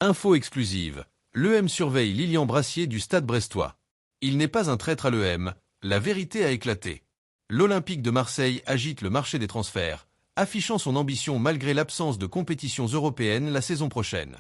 Info exclusive. L'EM surveille Lilian Brassier du Stade brestois. Il n'est pas un traître à l'EM, la vérité a éclaté. L'Olympique de Marseille agite le marché des transferts, affichant son ambition malgré l'absence de compétitions européennes la saison prochaine.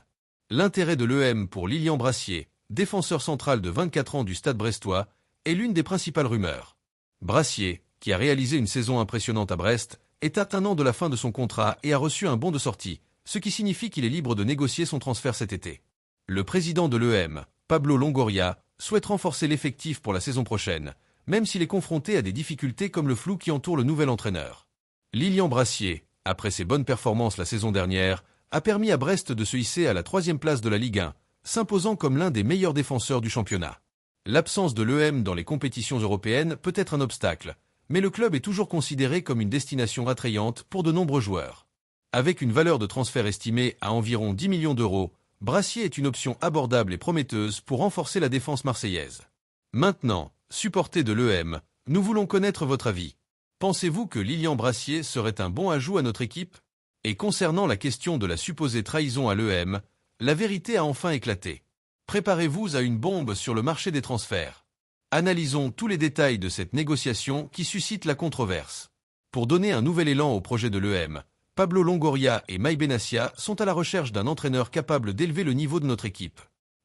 L'intérêt de l'EM pour Lilian Brassier, défenseur central de 24 ans du Stade brestois, est l'une des principales rumeurs. Brassier, qui a réalisé une saison impressionnante à Brest, est à un an de la fin de son contrat et a reçu un bon de sortie, ce qui signifie qu'il est libre de négocier son transfert cet été. Le président de l'EM, Pablo Longoria, souhaite renforcer l'effectif pour la saison prochaine, même s'il est confronté à des difficultés comme le flou qui entoure le nouvel entraîneur. Lilian Brassier, après ses bonnes performances la saison dernière, a permis à Brest de se hisser à la 3e place de la Ligue 1, s'imposant comme l'un des meilleurs défenseurs du championnat. L'absence de l'EM dans les compétitions européennes peut être un obstacle, mais le club est toujours considéré comme une destination attrayante pour de nombreux joueurs. Avec une valeur de transfert estimée à environ 10 millions d'euros, Brassier est une option abordable et prometteuse pour renforcer la défense marseillaise. Maintenant, supporters de l'EM, nous voulons connaître votre avis. Pensez-vous que Lilian Brassier serait un bon ajout à notre équipe? Et concernant la question de la supposée trahison à l'EM, la vérité a enfin éclaté. Préparez-vous à une bombe sur le marché des transferts. Analysons tous les détails de cette négociation qui suscite la controverse. Pour donner un nouvel élan au projet de l'EM, Pablo Longoria et Mike Benassia sont à la recherche d'un entraîneur capable d'élever le niveau de notre équipe.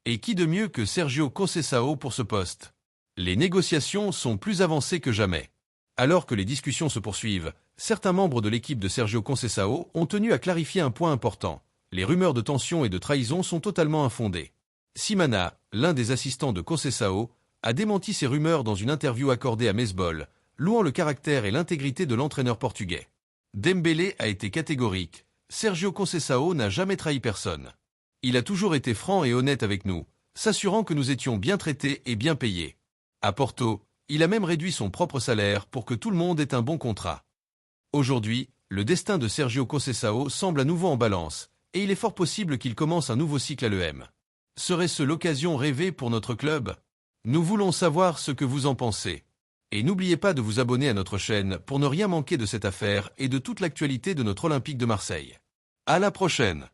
Et qui de mieux que Sergio Conceição pour ce poste? Les négociations sont plus avancées que jamais. Alors que les discussions se poursuivent, certains membres de l'équipe de Sergio Conceição ont tenu à clarifier un point important. Les rumeurs de tension et de trahison sont totalement infondées. Simana, l'un des assistants de Conceição, a démenti ces rumeurs dans une interview accordée à Mesbol, louant le caractère et l'intégrité de l'entraîneur portugais. Dembélé a été catégorique. Sergio Conceição n'a jamais trahi personne. Il a toujours été franc et honnête avec nous, s'assurant que nous étions bien traités et bien payés. À Porto, il a même réduit son propre salaire pour que tout le monde ait un bon contrat. Aujourd'hui, le destin de Sergio Conceição semble à nouveau en balance, et il est fort possible qu'il commence un nouveau cycle à l'EM. Serait-ce l'occasion rêvée pour notre club? Nous voulons savoir ce que vous en pensez. Et n'oubliez pas de vous abonner à notre chaîne pour ne rien manquer de cette affaire et de toute l'actualité de notre Olympique de Marseille. À la prochaine!